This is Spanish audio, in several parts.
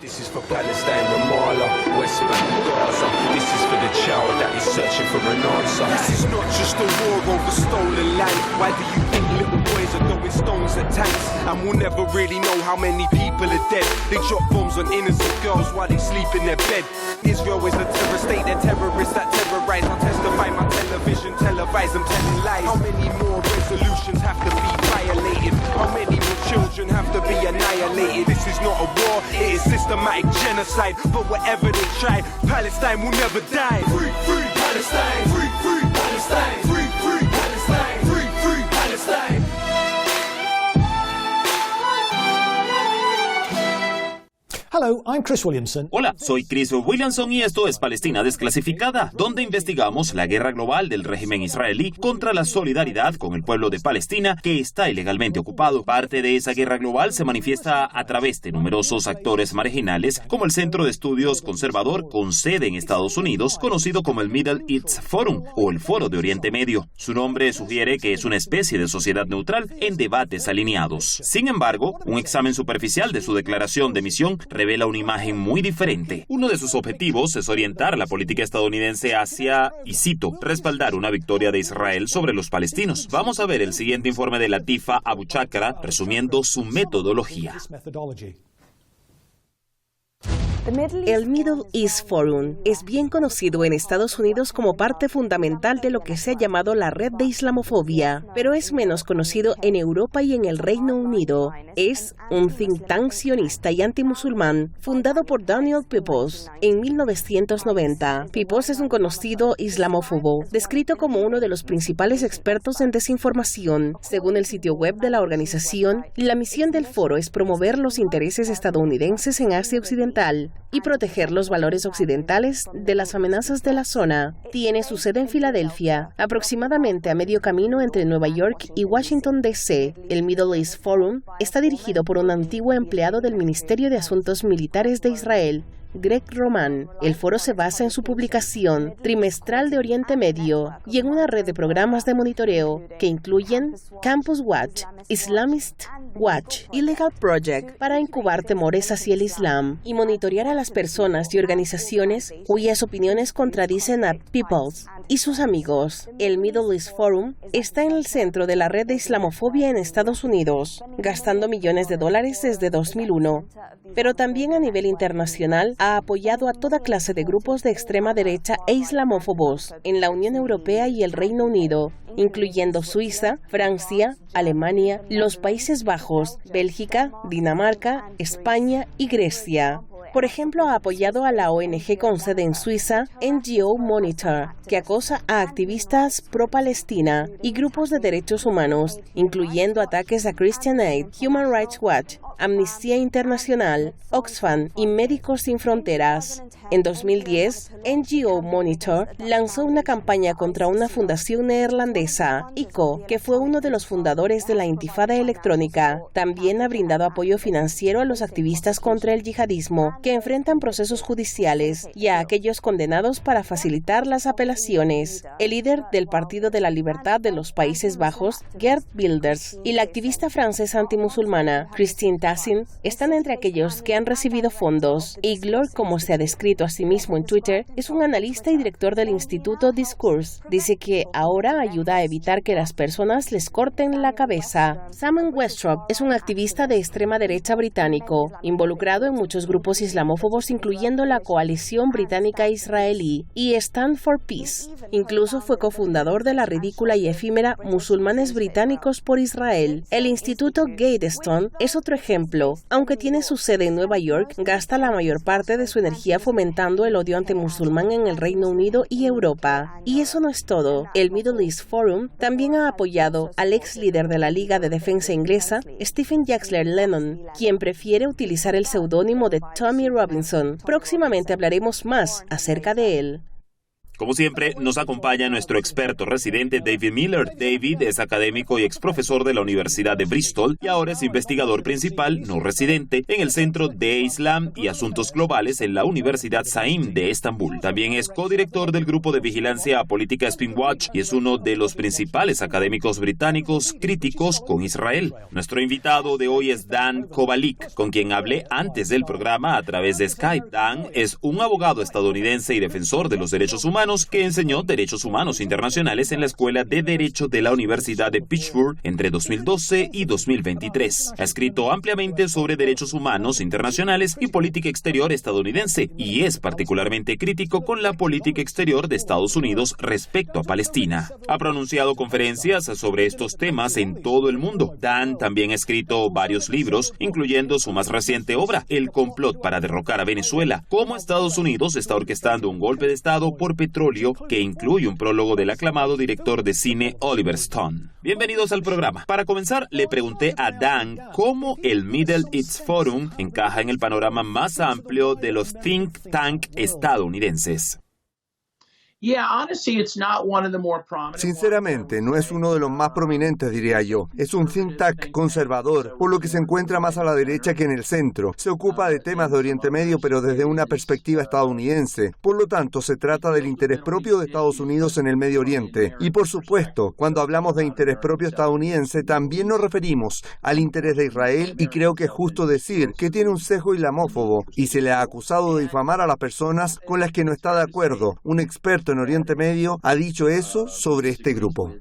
This is for Palestine, Ramallah, West Bank, Gaza. This is for the child that is searching for an answer. This is not just a war over stolen land. Why do you think little boys are throwing stones at tanks? And we'll never really know how many people are dead. They drop bombs on innocent girls while they sleep in their bed. Israel is a terror state, they're terrorists that terrorize. I'll testify my television, televise them telling lies. How many more resolutions have to be violated? How many more children have to be annihilated? This is not a war, it is systematic genocide. But whatever they try, Palestine will never die. Free, free Palestine. Free, free Palestine. Free, free Palestine. Free, free Palestine. Hello, I'm Chris Williamson. Hola, soy Chris Williamson y esto es Palestina Desclasificada, donde investigamos la guerra global del régimen israelí contra la solidaridad con el pueblo de Palestina que está ilegalmente ocupado. Parte de esa guerra global se manifiesta a través de numerosos actores marginales, como el Centro de Estudios Conservador con sede en Estados Unidos, conocido como el Middle East Forum o el Foro de Oriente Medio. Su nombre sugiere que es una especie de sociedad neutral en debates alineados. Sin embargo, un examen superficial de su declaración de misión revela una imagen muy diferente. Uno de sus objetivos es orientar la política estadounidense hacia, y cito, respaldar una victoria de Israel sobre los palestinos. Vamos a ver el siguiente informe de Latifa Abu Chakra resumiendo su metodología. El Middle East Forum es bien conocido en Estados Unidos como parte fundamental de lo que se ha llamado la red de islamofobia, pero es menos conocido en Europa y en el Reino Unido. Es un think tank sionista y antimusulmán fundado por Daniel Peoples en 1990. Peoples es un conocido islamófobo, descrito como uno de los principales expertos en desinformación. Según el sitio web de la organización, la misión del foro es promover los intereses estadounidenses en Asia Occidental y proteger los valores occidentales de las amenazas de la zona. Tiene su sede en Filadelfia, aproximadamente a medio camino entre Nueva York y Washington, D.C. El Middle East Forum está dirigido por un antiguo empleado del Ministerio de Asuntos Militares de Israel, Greg Roman. El foro se basa en su publicación trimestral de Oriente Medio y en una red de programas de monitoreo que incluyen Campus Watch, Islamist Watch y Legal Project para incubar temores hacia el Islam y monitorear a las personas y organizaciones cuyas opiniones contradicen a Peoples y sus amigos. El Middle East Forum está en el centro de la red de islamofobia en Estados Unidos, gastando millones de dólares desde 2001, pero también a nivel internacional ha apoyado a toda clase de grupos de extrema derecha e islamófobos en la Unión Europea y el Reino Unido, incluyendo Suiza, Francia, Alemania, los Países Bajos, Bélgica, Dinamarca, España y Grecia. Por ejemplo, ha apoyado a la ONG con sede en Suiza, NGO Monitor, que acosa a activistas pro-Palestina y grupos de derechos humanos, incluyendo ataques a Christian Aid, Human Rights Watch, Amnistía Internacional, Oxfam y Médicos Sin Fronteras. En 2010, NGO Monitor lanzó una campaña contra una fundación neerlandesa, ICO, que fue uno de los fundadores de la Intifada electrónica. También ha brindado apoyo financiero a los activistas contra el yihadismo, que enfrentan procesos judiciales, y a aquellos condenados para facilitar las apelaciones. El líder del Partido de la Libertad de los Países Bajos, Geert Wilders, y la activista francesa antimusulmana, Christine Tassin, están entre aquellos que han recibido fondos. Iglor, como se ha descrito a sí mismo en Twitter, es un analista y director del Instituto Discourse. Dice que ahora ayuda a evitar que las personas les corten la cabeza. Simon Westrop es un activista de extrema derecha británico, involucrado en muchos grupos islamófobos, incluyendo la coalición británica israelí y Stand for Peace. Incluso fue cofundador de la ridícula y efímera Musulmanes Británicos por Israel. El Instituto Gatestone es otro ejemplo. Aunque tiene su sede en Nueva York, gasta la mayor parte de su energía fomentando el odio antimusulmán en el Reino Unido y Europa. Y eso no es todo. El Middle East Forum también ha apoyado al ex líder de la Liga de Defensa inglesa, Stephen Jaxler Lennon, quien prefiere utilizar el seudónimo de Tommy Robinson. Próximamente hablaremos más acerca de él. Como siempre, nos acompaña nuestro experto residente David Miller. David es académico y exprofesor de la Universidad de Bristol y ahora es investigador principal no residente en el Centro de Islam y Asuntos Globales en la Universidad Saïm de Estambul. También es codirector del grupo de vigilancia política Spinwatch y es uno de los principales académicos británicos críticos con Israel. Nuestro invitado de hoy es Dan Kovalik, con quien hablé antes del programa a través de Skype. Dan es un abogado estadounidense y defensor de los derechos humanos que enseñó Derechos Humanos Internacionales en la Escuela de Derecho de la Universidad de Pittsburgh entre 2012 y 2023. Ha escrito ampliamente sobre derechos humanos internacionales y política exterior estadounidense y es particularmente crítico con la política exterior de Estados Unidos respecto a Palestina. Ha pronunciado conferencias sobre estos temas en todo el mundo. Dan también ha escrito varios libros, incluyendo su más reciente obra, El complot para derrocar a Venezuela, cómo Estados Unidos está orquestando un golpe de Estado por petróleo, que incluye un prólogo del aclamado director de cine Oliver Stone. Bienvenidos al programa. Para comenzar, le pregunté a Dan cómo el Middle East Forum encaja en el panorama más amplio de los think tank estadounidenses. Sinceramente, no es uno de los más prominentes, diría yo. Es un think tank conservador, por lo que se encuentra más a la derecha que en el centro. Se ocupa de temas de Oriente Medio, pero desde una perspectiva estadounidense. Por lo tanto, se trata del interés propio de Estados Unidos en el Medio Oriente. Y por supuesto, cuando hablamos de interés propio estadounidense, también nos referimos al interés de Israel, y creo que es justo decir que tiene un sesgo islamófobo, y se le ha acusado de difamar a las personas con las que no está de acuerdo. Un experto en Oriente Medio ha dicho eso sobre este grupo.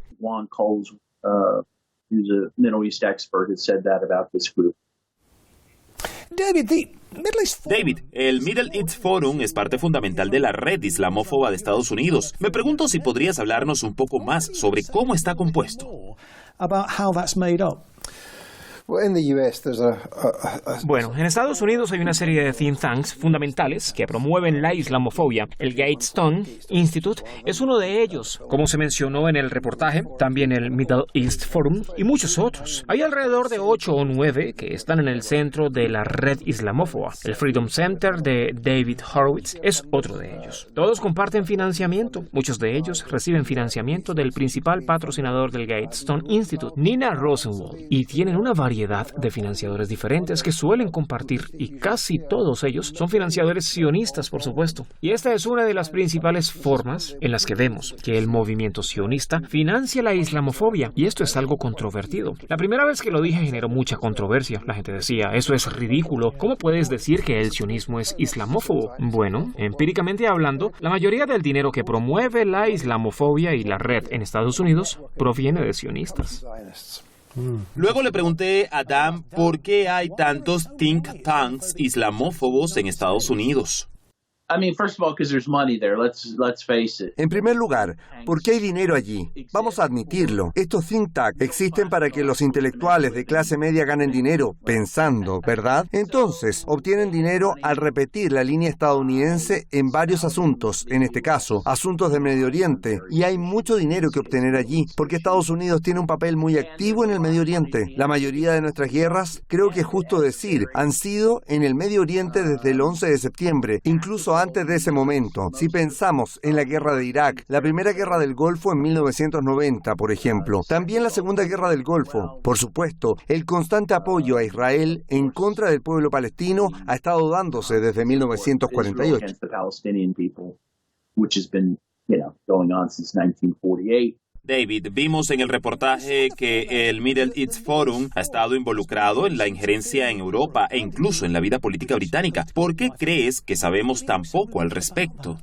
David, el Middle East Forum es parte fundamental de la red islamófoba de Estados Unidos. Me pregunto si podrías hablarnos un poco más sobre cómo está compuesto. Bueno, en Estados Unidos hay una serie de think tanks fundamentales que promueven la islamofobia. El Gatestone Institute es uno de ellos, como se mencionó en el reportaje, también el Middle East Forum y muchos otros. Hay alrededor de 8 o 9 que están en el centro de la red islamófoba. El Freedom Center de David Horowitz es otro de ellos. Todos comparten financiamiento. Muchos de ellos reciben financiamiento del principal patrocinador del Gatestone Institute, Nina Rosenwald, y tienen una variedad de financiadores diferentes que suelen compartir, y casi todos ellos son financiadores sionistas, por supuesto. Y esta es una de las principales formas en las que vemos que el movimiento sionista financia la islamofobia, y esto es algo controvertido. La primera vez que lo dije generó mucha controversia. La gente decía, eso es ridículo, ¿cómo puedes decir que el sionismo es islamófobo? Bueno, empíricamente hablando, la mayoría del dinero que promueve la islamofobia y la red en Estados Unidos proviene de sionistas. Luego le pregunté a Dan por qué hay tantos think tanks islamófobos en Estados Unidos. En primer lugar, porque hay dinero allí. Vamos a admitirlo. Estos think tanks existen para que los intelectuales de clase media ganen dinero pensando, ¿verdad? Entonces, obtienen dinero al repetir la línea estadounidense en varios asuntos, en este caso, asuntos de Medio Oriente. Y hay mucho dinero que obtener allí, porque Estados Unidos tiene un papel muy activo en el Medio Oriente. La mayoría de nuestras guerras, creo que es justo decir, han sido en el Medio Oriente desde el 11 de septiembre, incluso antes de ese momento. Si pensamos en la guerra de Irak, la primera guerra del Golfo en 1990, por ejemplo, también la segunda guerra del Golfo. Por supuesto, el constante apoyo a Israel en contra del pueblo palestino ha estado dándose desde 1948. David, vimos en el reportaje que el Middle East Forum ha estado involucrado en la injerencia en Europa e incluso en la vida política británica. ¿Por qué crees que sabemos tan poco al respecto?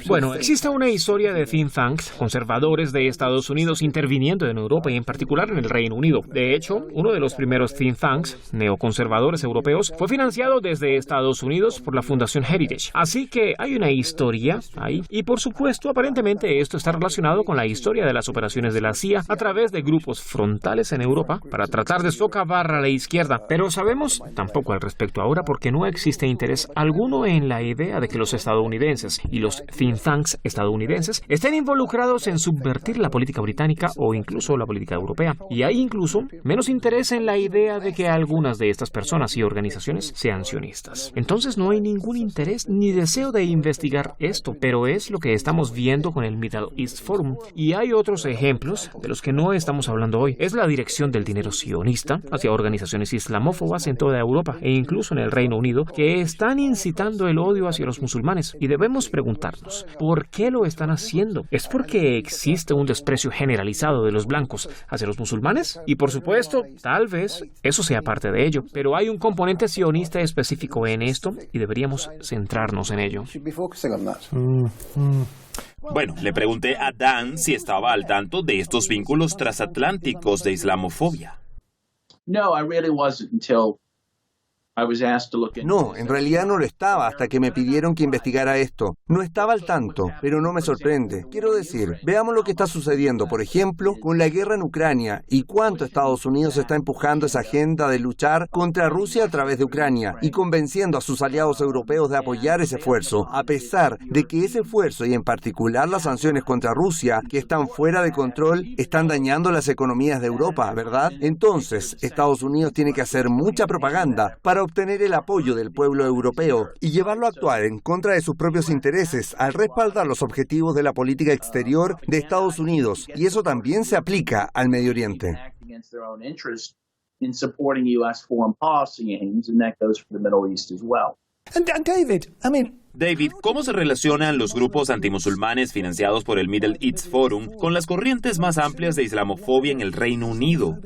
Bueno, existe una historia de think tanks conservadores de Estados Unidos interviniendo en Europa y en particular en el Reino Unido. De hecho, uno de los primeros think tanks neoconservadores europeos fue financiado desde Estados Unidos por la Fundación Heritage. Así que hay una historia ahí. Y por supuesto, aparentemente esto está relacionado con la historia de las operaciones de la CIA a través de grupos frontales en Europa para tratar de socavar a la izquierda. Pero sabemos tampoco al respecto ahora porque no existe interés alguno en la idea de que los estadounidenses y los think tanks estadounidenses estén involucrados en subvertir la política británica o incluso la política europea. Y hay incluso menos interés en la idea de que algunas de estas personas y organizaciones sean sionistas. Entonces no hay ningún interés ni deseo de investigar esto, pero es lo que estamos viendo con el Middle East Forum. Y hay otros ejemplos de los que no estamos hablando hoy. Es la dirección del dinero sionista hacia organizaciones islamófobas en toda Europa e incluso en el Reino Unido que están incitando el odio hacia los musulmanes. Y debemos preguntarnos, ¿por qué lo están haciendo? ¿Es porque existe un desprecio generalizado de los blancos hacia los musulmanes? Y por supuesto, tal vez eso sea parte de ello, pero hay un componente sionista específico en esto y deberíamos centrarnos en ello. Bueno, le pregunté a Dan si estaba al tanto de estos vínculos transatlánticos de islamofobia. No, I really wasn't until I was asked to look into No, en realidad no lo estaba hasta que me pidieron que investigara esto. No estaba al tanto, pero no me sorprende. Quiero decir, veamos lo que está sucediendo, por ejemplo, con la guerra en Ucrania y cuánto Estados Unidos está empujando esa agenda de luchar contra Rusia a través de Ucrania y convenciendo a sus aliados europeos de apoyar ese esfuerzo, a pesar de que ese esfuerzo y en particular las sanciones contra Rusia, que están fuera de control, están dañando las economías de Europa, ¿verdad? Entonces, Estados Unidos tiene que hacer mucha propaganda para obtener el apoyo del pueblo europeo y llevarlo a actuar en contra de sus propios intereses al respaldar los objetivos de la política exterior de Estados Unidos. Y eso también se aplica al Medio Oriente. David, ¿cómo se relacionan los grupos antimusulmanes financiados por el Middle East Forum con las corrientes más amplias de islamofobia en el Reino Unido?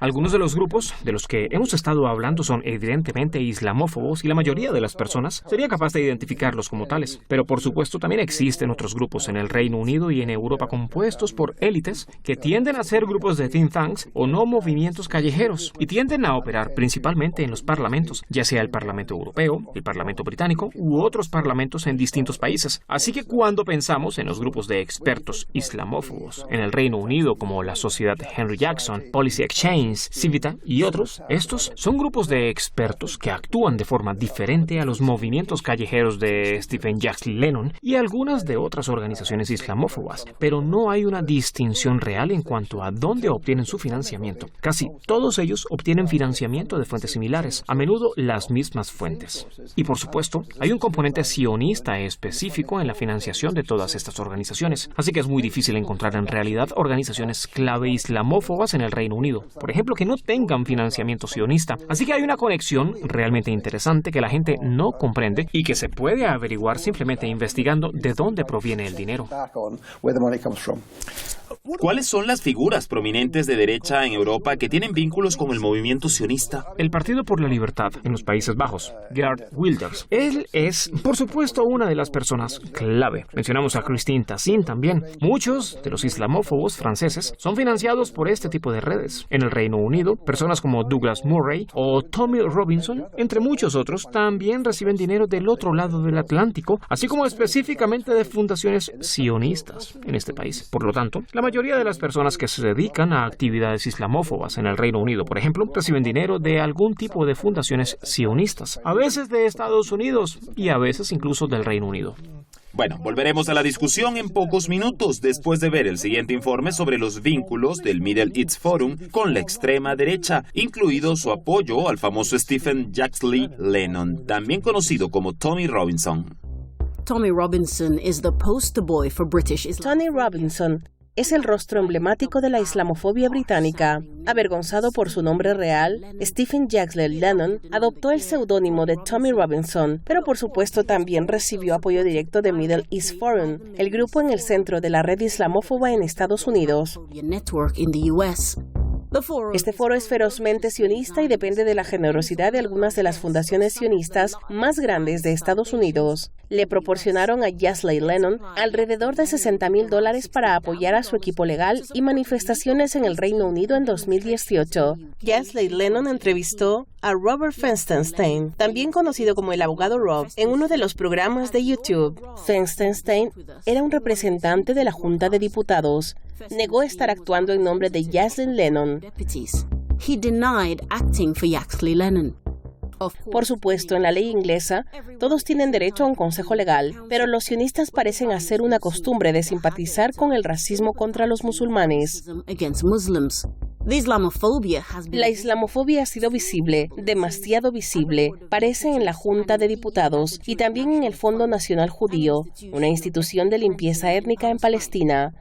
Algunos de los grupos de los que hemos estado hablando son evidentemente islamófobos y la mayoría de las personas sería capaz de identificarlos como tales. Pero por supuesto también existen otros grupos en el Reino Unido y en Europa compuestos por élites que tienden a ser grupos de think tanks o no movimientos callejeros y tienden a operar principalmente en los parlamentos, ya sea el Parlamento Europeo, el Parlamento Británico u otros parlamentos en distintos países. Así que cuando pensamos en los grupos de expertos islamófobos en el Reino Unido como la Sociedad Henry Jackson, Policy Exchange, Civita y otros, estos son grupos de expertos que actúan de forma diferente a los movimientos callejeros de Stephen Jacques Lennon y algunas de otras organizaciones islamófobas, pero no hay una distinción real en cuanto a dónde obtienen su financiamiento. Casi todos ellos obtienen financiamiento de fuentes similares, a menudo las mismas fuentes. Y por supuesto, hay un componente sionista específico en la financiación de todas estas organizaciones. Así que es muy difícil encontrar en realidad organizaciones clave islamófobas en el Reino Unido, por ejemplo, que no tengan financiamiento sionista. Así que hay una conexión realmente interesante que la gente no comprende y que se puede averiguar simplemente investigando de dónde proviene el dinero. ¿Cuáles son las figuras prominentes de derecha en Europa que tienen vínculos con el movimiento sionista? El Partido por la Libertad en los Países Bajos, Geert Wilders. Él es, por supuesto, una de las personas clave. Mencionamos a Christine Tassin también. Muchos de los islamófobos franceses son financiados por este tipo de redes. En el Reino Unido, personas como Douglas Murray o Tommy Robinson, entre muchos otros, también reciben dinero del otro lado del Atlántico, así como específicamente de fundaciones sionistas en este país. Por lo tanto, la mayoría de las personas que se dedican a actividades islamófobas en el Reino Unido, por ejemplo, reciben dinero de algún tipo de fundaciones sionistas, a veces de Estados Unidos y a veces incluso del Reino Unido. Bueno, volveremos a la discusión en pocos minutos después de ver el siguiente informe sobre los vínculos del Middle East Forum con la extrema derecha, incluido su apoyo al famoso Stephen Jacques Lennon, también conocido como Tommy Robinson. Tommy Robinson is the poster boy for British Islam. Tommy Robinson es el rostro emblemático de la islamofobia británica. Avergonzado por su nombre real, Stephen Jacques Lennon adoptó el seudónimo de Tommy Robinson, pero por supuesto también recibió apoyo directo de Middle East Forum, el grupo en el centro de la red islamófoba en Estados Unidos. Este foro es ferozmente sionista y depende de la generosidad de algunas de las fundaciones sionistas más grandes de Estados Unidos. Le proporcionaron a Jacques Lennon alrededor de $60,000 para apoyar a su equipo legal y manifestaciones en el Reino Unido en 2018. Jacques Lennon entrevistó a Robert Feinstein, también conocido como el abogado Rob, en uno de los programas de YouTube. Feinstein era un representante de la Junta de Diputados. negó estar actuando en nombre de Yaxley Lennon. He denied acting for Yaxley Lennon. Por supuesto, en la ley inglesa, todos tienen derecho a un consejo legal, pero los sionistas parecen hacer una costumbre de simpatizar con el racismo contra los musulmanes. La islamofobia ha sido visible, demasiado visible, parece en la Junta de Diputados y también en el Fondo Nacional Judío, una institución de limpieza étnica en Palestina.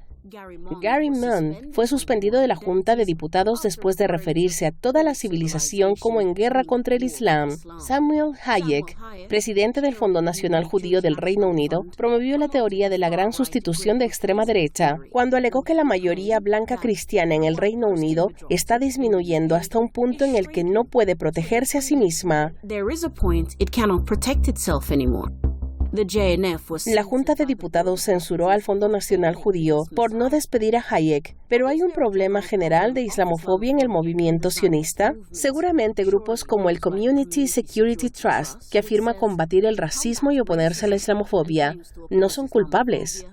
Gary Mann fue suspendido de la Junta de Diputados después de referirse a toda la civilización como en guerra contra el Islam. Samuel Hayek, presidente del Fondo Nacional Judío del Reino Unido, promovió la teoría de la gran sustitución de extrema derecha, cuando alegó que la mayoría blanca cristiana en el Reino Unido está disminuyendo hasta un punto en el que no puede protegerse a sí misma. La Junta de Diputados censuró al Fondo Nacional Judío por no despedir a Hayek, pero hay un problema general de islamofobia en el movimiento sionista. Seguramente grupos como el Community Security Trust, que afirma combatir el racismo y oponerse a la islamofobia, no son culpables.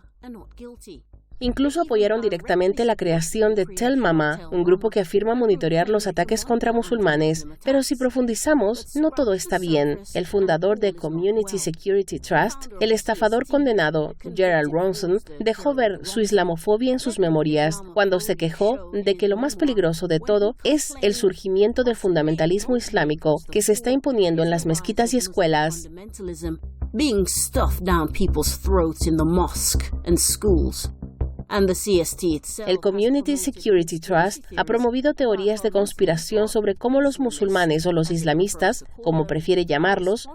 Incluso apoyaron directamente la creación de Tell Mama, un grupo que afirma monitorear los ataques contra musulmanes. Pero si profundizamos, no todo está bien. El fundador de Community Security Trust, el estafador condenado Gerald Ronson, dejó ver su islamofobia en sus memorias cuando se quejó de que lo más peligroso de todo es el surgimiento del fundamentalismo islámico que se está imponiendo en las mezquitas y escuelas. El Community Security Trust ha promovido teorías de conspiración sobre cómo los musulmanes o los islamistas, como prefiere llamarlos,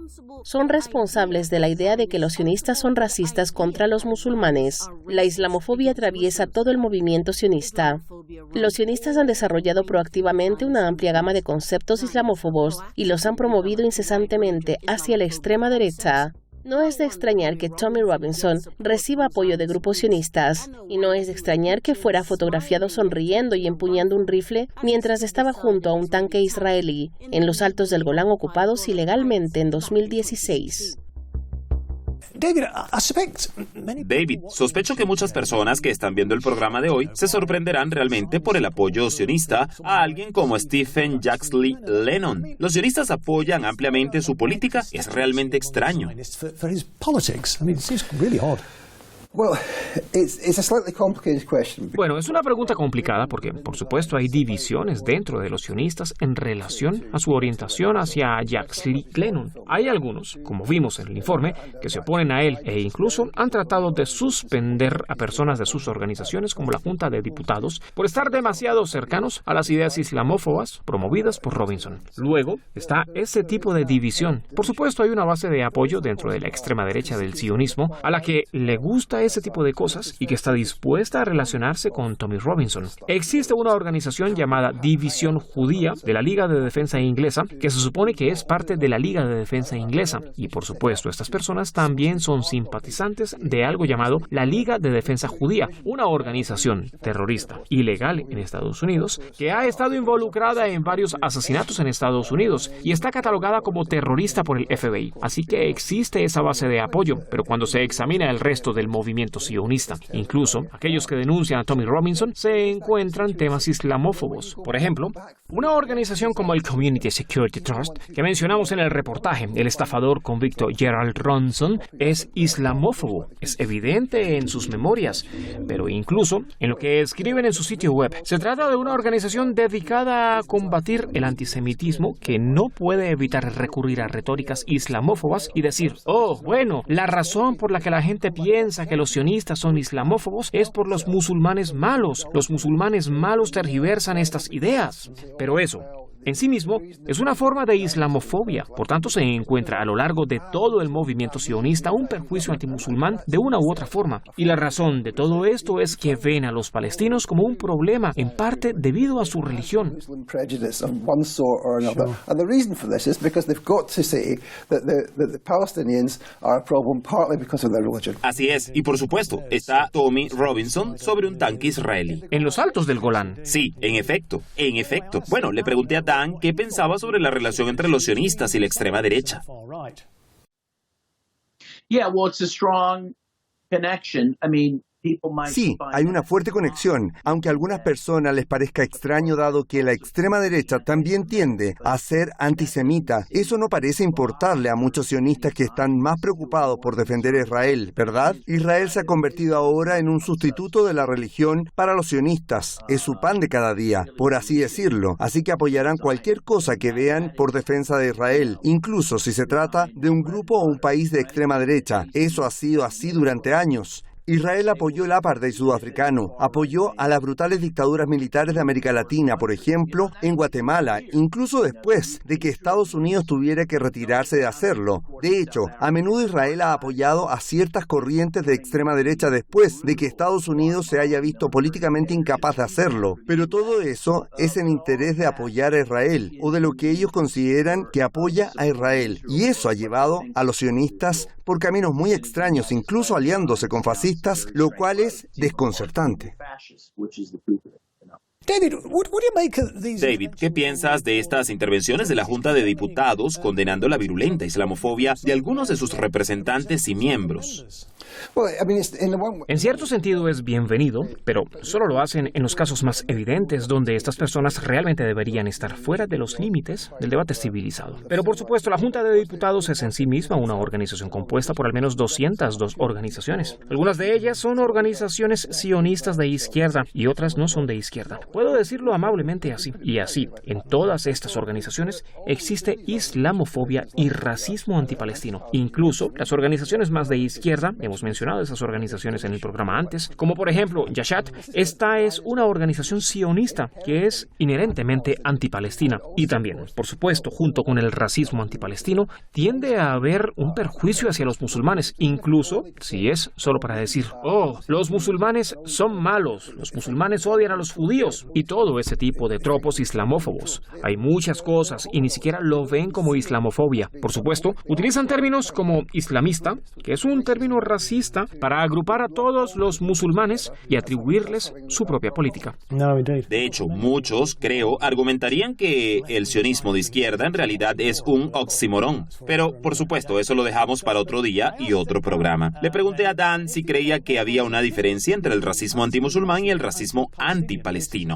son responsables de la idea de que los sionistas son racistas contra los musulmanes. La islamofobia atraviesa todo el movimiento sionista. Los sionistas han desarrollado proactivamente una amplia gama de conceptos islamófobos y los han promovido incesantemente hacia la extrema derecha. No es de extrañar que Tommy Robinson reciba apoyo de grupos sionistas, y no es de extrañar que fuera fotografiado sonriendo y empuñando un rifle mientras estaba junto a un tanque israelí en los altos del Golán ocupados ilegalmente en 2016. David, sospecho que muchas personas que están viendo el programa de hoy se sorprenderán realmente por el apoyo sionista a alguien como Stephen Yaxley Lennon. Los sionistas apoyan ampliamente su política. Es realmente extraño. Bueno, es una pregunta complicada porque, por supuesto, hay divisiones dentro de los sionistas en relación a su orientación hacia Yaxley Lennon. Hay algunos, como vimos en el informe, que se oponen a él e incluso han tratado de suspender a personas de sus organizaciones como la Junta de Diputados por estar demasiado cercanos a las ideas islamófobas promovidas por Robinson. Luego está ese tipo de división. Por supuesto, hay una base de apoyo dentro de la extrema derecha del sionismo a la que le gusta ese tipo de cosas y que está dispuesta a relacionarse con Tommy Robinson. Existe una organización llamada División Judía de la Liga de Defensa Inglesa que se supone que es parte de la Liga de Defensa Inglesa y por supuesto estas personas también son simpatizantes de algo llamado la Liga de Defensa Judía, una organización terrorista ilegal en Estados Unidos que ha estado involucrada en varios asesinatos en Estados Unidos y está catalogada como terrorista por el FBI. Así que existe esa base de apoyo, pero cuando se examina el resto del movimiento sionista, incluso aquellos que denuncian a Tommy Robinson, se encuentran temas islamófobos. Por ejemplo, una organización como el Community Security Trust, que mencionamos en el reportaje, el estafador convicto Gerald Ronson, es islamófobo. Es evidente en sus memorias, pero incluso en lo que escriben en su sitio web. Se trata de una organización dedicada a combatir el antisemitismo que no puede evitar recurrir a retóricas islamófobas y decir, oh, bueno, la razón por la que la gente piensa que los sionistas son islamófobos es por los musulmanes malos. Los musulmanes malos tergiversan estas ideas. Pero eso, en sí mismo, es una forma de islamofobia. Por tanto, se encuentra a lo largo de todo el movimiento sionista un perjuicio antimusulmán de una u otra forma. Y la razón de todo esto es que ven a los palestinos como un problema, en parte debido a su religión. Así es, y por supuesto, está Tommy Robinson sobre un tanque israelí. En los altos del Golán. Sí, en efecto, en efecto. Bueno, le pregunté a Dan qué pensaba sobre la relación entre los sionistas y la extrema derecha. Yeah, well, it's a strong connection. I mean, Sí, hay una fuerte conexión, aunque a algunas personas les parezca extraño dado que la extrema derecha también tiende a ser antisemita. Eso no parece importarle a muchos sionistas que están más preocupados por defender a Israel, ¿verdad? Israel se ha convertido ahora en un sustituto de la religión para los sionistas. Es su pan de cada día, por así decirlo. Así que apoyarán cualquier cosa que vean por defensa de Israel, incluso si se trata de un grupo o un país de extrema derecha. Eso ha sido así durante años. Israel apoyó el apartheid sudafricano, apoyó a las brutales dictaduras militares de América Latina, por ejemplo, en Guatemala, incluso después de que Estados Unidos tuviera que retirarse de hacerlo. De hecho, a menudo Israel ha apoyado a ciertas corrientes de extrema derecha después de que Estados Unidos se haya visto políticamente incapaz de hacerlo. Pero todo eso es en interés de apoyar a Israel, o de lo que ellos consideran que apoya a Israel. Y eso ha llevado a los sionistas por caminos muy extraños, incluso aliándose con fascistas, lo cual es desconcertante. David, ¿qué piensas de estas intervenciones de la Junta de Diputados condenando la virulenta islamofobia de algunos de sus representantes y miembros? En cierto sentido es bienvenido, pero solo lo hacen en los casos más evidentes donde estas personas realmente deberían estar fuera de los límites del debate civilizado. Pero por supuesto, la Junta de Diputados es en sí misma una organización compuesta por al menos 202 organizaciones. Algunas de ellas son organizaciones sionistas de izquierda y otras no son de izquierda. Puedo decirlo amablemente así. Y así, en todas estas organizaciones existe islamofobia y racismo antipalestino. Incluso las organizaciones más de izquierda, hemos mencionado esas organizaciones en el programa antes, como por ejemplo Yashat, esta es una organización sionista que es inherentemente antipalestina. Y también, por supuesto, junto con el racismo antipalestino, tiende a haber un perjuicio hacia los musulmanes, incluso si es solo para decir, oh, los musulmanes son malos, los musulmanes odian a los judíos, y todo ese tipo de tropos islamófobos. Hay muchas cosas y ni siquiera lo ven como islamofobia. Por supuesto, utilizan términos como islamista, que es un término racista, para agrupar a todos los musulmanes y atribuirles su propia política. De hecho, muchos, creo, argumentarían que el sionismo de izquierda en realidad es un oxímoron. Pero, por supuesto, eso lo dejamos para otro día y otro programa. Le pregunté a Dan si creía que había una diferencia entre el racismo antimusulmán y el racismo antipalestino.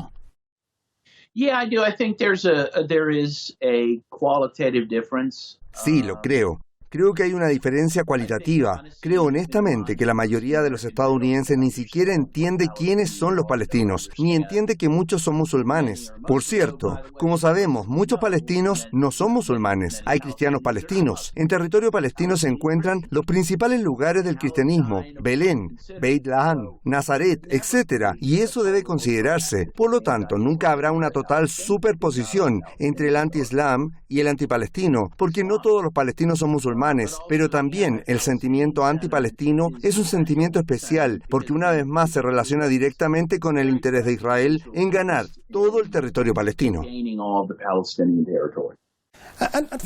Yeah, I do. I think there is a qualitative difference. Sí, lo creo. Creo que hay una diferencia cualitativa. Creo honestamente que la mayoría de los estadounidenses ni siquiera entiende quiénes son los palestinos, ni entiende que muchos son musulmanes. Por cierto, como sabemos, muchos palestinos no son musulmanes. Hay cristianos palestinos. En territorio palestino se encuentran los principales lugares del cristianismo: Belén, Beit Lahan, Nazaret, etc. Y eso debe considerarse. Por lo tanto, nunca habrá una total superposición entre el anti-islam y el antipalestino, porque no todos los palestinos son musulmanes. Pero también el sentimiento antipalestino es un sentimiento especial, porque una vez más se relaciona directamente con el interés de Israel en ganar todo el territorio palestino.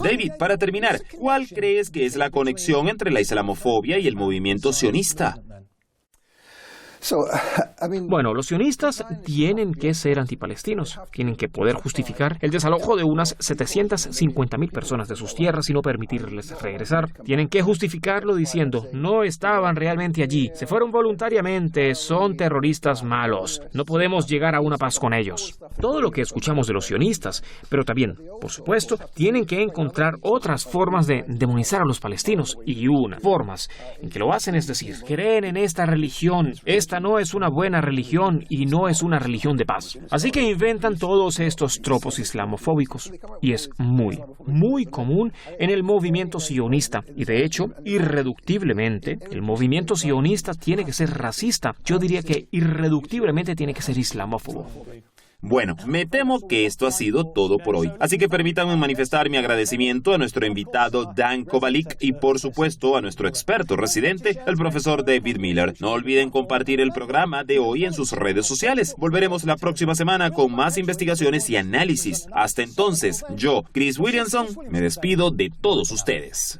David, para terminar, ¿cuál crees que es la conexión entre la islamofobia y el movimiento sionista? Bueno, los sionistas tienen que ser antipalestinos, tienen que poder justificar el desalojo de unas 750.000 personas de sus tierras y no permitirles regresar. Tienen que justificarlo diciendo, no estaban realmente allí, se fueron voluntariamente, son terroristas malos, no podemos llegar a una paz con ellos. Todo lo que escuchamos de los sionistas, pero también, por supuesto, tienen que encontrar otras formas de demonizar a los palestinos, y unas formas en que lo hacen es decir, creen en esta religión, esta no es una buena religión y no es una religión de paz. Así que inventan todos estos tropos islamofóbicos. Y es muy, muy común en el movimiento sionista. Y de hecho, irreductiblemente, el movimiento sionista tiene que ser racista. Yo diría que irreductiblemente tiene que ser islamófobo. Bueno, me temo que esto ha sido todo por hoy. Así que permítanme manifestar mi agradecimiento a nuestro invitado Dan Kovalik y por supuesto a nuestro experto residente, el profesor David Miller. No olviden compartir el programa de hoy en sus redes sociales. Volveremos la próxima semana con más investigaciones y análisis. Hasta entonces, yo, Chris Williamson, me despido de todos ustedes.